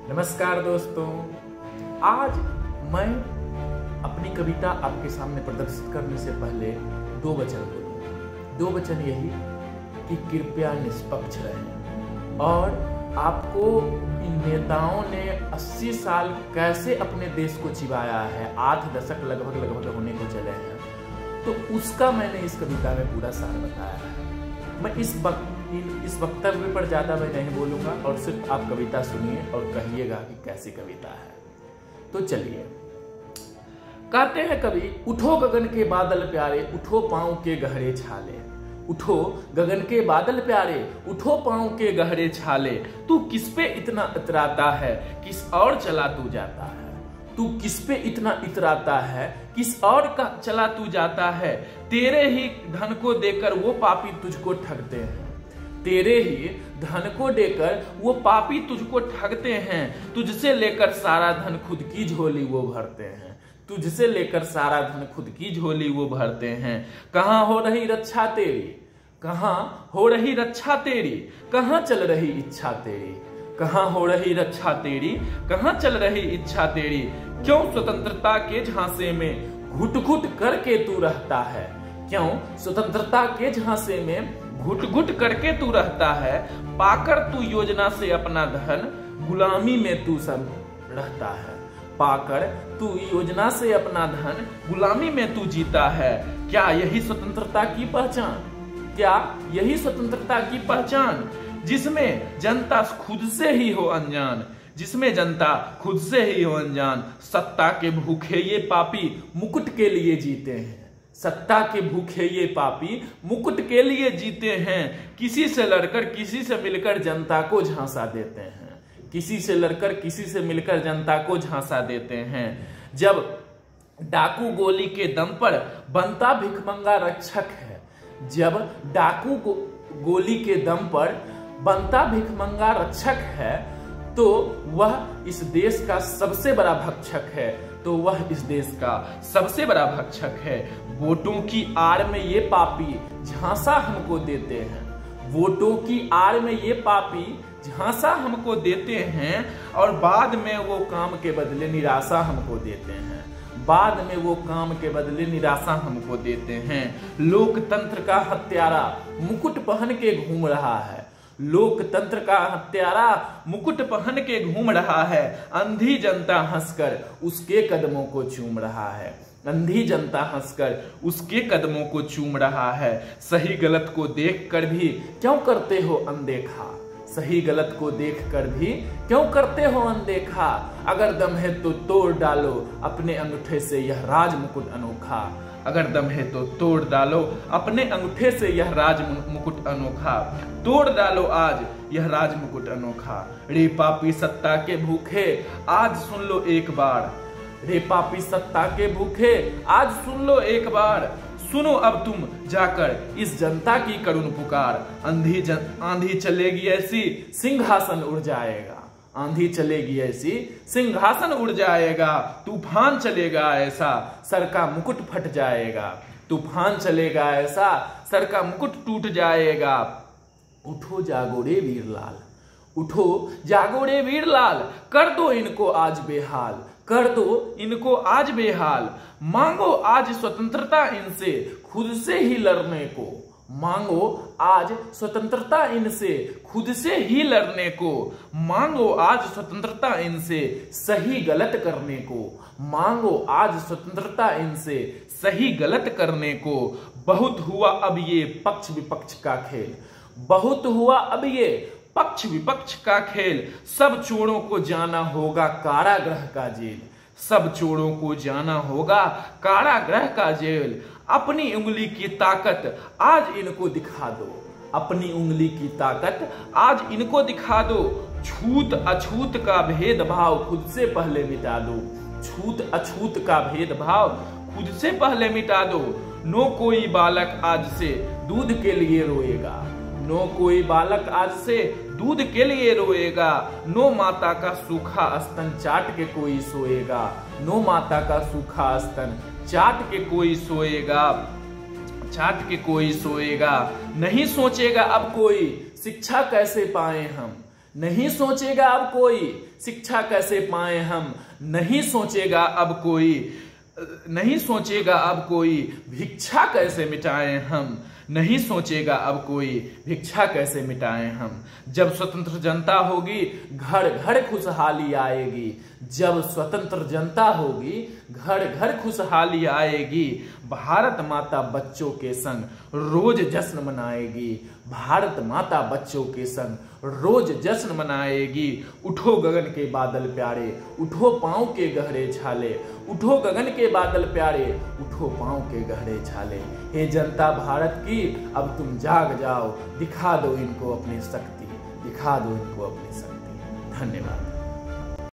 नमस्कार दोस्तों, आज मैं अपनी कविता आपके सामने प्रदर्शित करने से पहले दो वचन बोलूँगा। दो वचन यही कि कृपया निष्पक्ष रहें। और आपको इन नेताओं ने 80 साल कैसे अपने देश को चिबाया है, 8 दशक लगभग होने को चले हैं, तो उसका मैंने इस कविता में पूरा सार बताया है। मैं इस वक्तव्य पर ज़्यादा मैं नहीं बोलूँगा और सिर्फ आप कविता सुनिए और कहिएगा कि कैसी कविता है। तो चलिए, कहते हैं कवि, उठो गगन के बादल प्यारे, उठो पाँव के गहरे छाले। उठो गगन के बादल प्यारे, उठो पाँव के गहरे छाले। तू किस पे इतना इतराता है, किस और चला तू जाता है। तू किस पे इतना इतराता है, किस और का चला तू जाता है। तेरे ही धन को देकर वो पापी तुझको ठगते हैं। तेरे ही धन को देकर वो पापी तुझको ठगते हैं। तुझसे लेकर सारा धन खुद की झोली वो भरते हैं। तुझसे लेकर सारा धन खुद की झोली वो भरते हैं। कहाँ हो रही रक्षा तेरी, कहाँ हो रही रक्षा तेरी, कहाँ चल रही इच्छा तेरी। कहाँ हो रही रक्षा तेरी, कहाँ चल रही इच्छा तेरी। क्यों स्वतंत्रता के झांसे में घुट घुट करके तू रहता है। क्यों स्वतंत्रता के झांसे में घुट घुट करके तू रहता है। पाकर तू योजना से अपना धन, गुलामी में तू सब रहता है। पाकर तू योजना से अपना धन, गुलामी में तू जीता है। क्या यही स्वतंत्रता की पहचान, क्या यही स्वतंत्रता की पहचान, जिसमें जनता खुद से ही हो अनजान, जिसमें जनता खुद से ही हो अनजान। सत्ता के भूखे ये पापी मुकुट के लिए जीते हैं। सत्ता के भूखे ये पापी मुकुट के लिए जीते हैं। किसी से लड़कर किसी से मिलकर जनता को झांसा देते हैं। किसी से लड़कर किसी से मिलकर जनता को झांसा देते हैं। जब डाकू गोली के दम पर बनता भिखमंगा रक्षक है, जब डाकू गोली के दम पर बनता भिखमंगा रक्षक है, तो वह इस देश का सबसे बड़ा भक्षक है। तो वह इस देश का सबसे बड़ा भक्षक है। वोटों की आड़ में ये पापी झांसा हमको देते हैं। वोटों की आड़ में ये पापी झांसा हमको देते हैं। और बाद में वो काम के बदले निराशा हमको देते हैं। बाद में वो काम के बदले निराशा हमको देते हैं। लोकतंत्र का हत्यारा मुकुट पहन के घूम रहा है। लोकतंत्र का हत्यारा मुकुट पहन के घूम रहा है। अंधी जनता हंसकर उसके कदमों को चूम रहा है। अंधी जनता हंसकर उसके कदमों को चूम रहा है। सही गलत को देखकर भी क्यों करते हो अनदेखा। सही गलत को देखकर भी क्यों करते हो अनदेखा। अगर दम है तो तोड़ डालो अपने अंगूठे से यह राज मुकुट अनोखा। अगर दम है तो तोड़ डालो अपने अंगूठे से यह राज मुकुट अनोखा। तोड़ डालो आज यह राज मुकुट अनोखा। रे पापी सत्ता के भूखे आज सुन लो एक बार। रे पापी सत्ता के भूखे आज सुन लो एक बार। सुनो अब तुम जाकर इस जनता की करुण पुकार। आंधी चलेगी ऐसी सिंहासन उड़ जाएगा। आंधी चलेगी ऐसी सिंहासन उड़ जाएगा। तूफान चलेगा ऐसा सर का मुकुट फट जाएगा। तूफान चलेगा ऐसा सर का मुकुट टूट जाएगा। उठो जागो रे वीरलाल, उठो जागो रे वीरलाल। कर दो इनको आज बेहाल, कर दो इनको आज बेहाल। मांगो आज स्वतंत्रता इनसे खुद से ही लड़ने को। मांगो आज स्वतंत्रता इनसे खुद से ही लड़ने को। मांगो आज स्वतंत्रता इनसे सही गलत करने को। मांगो आज स्वतंत्रता इनसे सही गलत करने को। बहुत हुआ अब ये पक्ष विपक्ष का खेल। बहुत हुआ अब ये पक्ष विपक्ष का खेल। सब चोरों को जाना होगा कारागृह का जेल। सब चोरों को जाना होगा कारागृह का जेल। अपनी उंगली की ताकत आज इनको दिखा दो। अपनी उंगली की ताकत आज इनको दिखा दो। छूत अछूत का भेदभाव खुद से पहले मिटा दो। छूत अछूत का भेदभाव खुद से पहले मिटा दो। नो कोई बालक आज से दूध के लिए रोएगा। नो कोई बालक आज से दूध के लिए रोएगा। नो माता का सूखा स्तन चाट के कोई सोएगा। नो माता का सूखा स्तन चाट के कोई सोएगा। चाट के कोई सोएगा। नहीं सोचेगा अब कोई शिक्षा कैसे पाए हम। नहीं सोचेगा अब कोई शिक्षा कैसे पाए हम, नहीं सोचेगा अब कोई, नहीं सोचेगा अब कोई भिक्षा कैसे मिटाएं हम, नहीं सोचेगा अब कोई भिक्षा कैसे मिटाएं हम। जब स्वतंत्र जनता होगी घर घर खुशहाली आएगी, जब स्वतंत्र जनता होगी घर घर खुशहाली आएगी। भारत माता बच्चों के संग रोज जश्न मनाएगी, भारत माता बच्चों के संग रोज जश्न मनाएगी। उठो गगन के बादल प्यारे, उठो पांव के गहरे छाले, उठो गगन के बादल प्यारे, उठो पांव के गहरे छाले। हे जनता भारत की अब तुम जाग जाओ, दिखा दो इनको अपनी शक्ति, दिखा दो इनको अपनी शक्ति। धन्यवाद।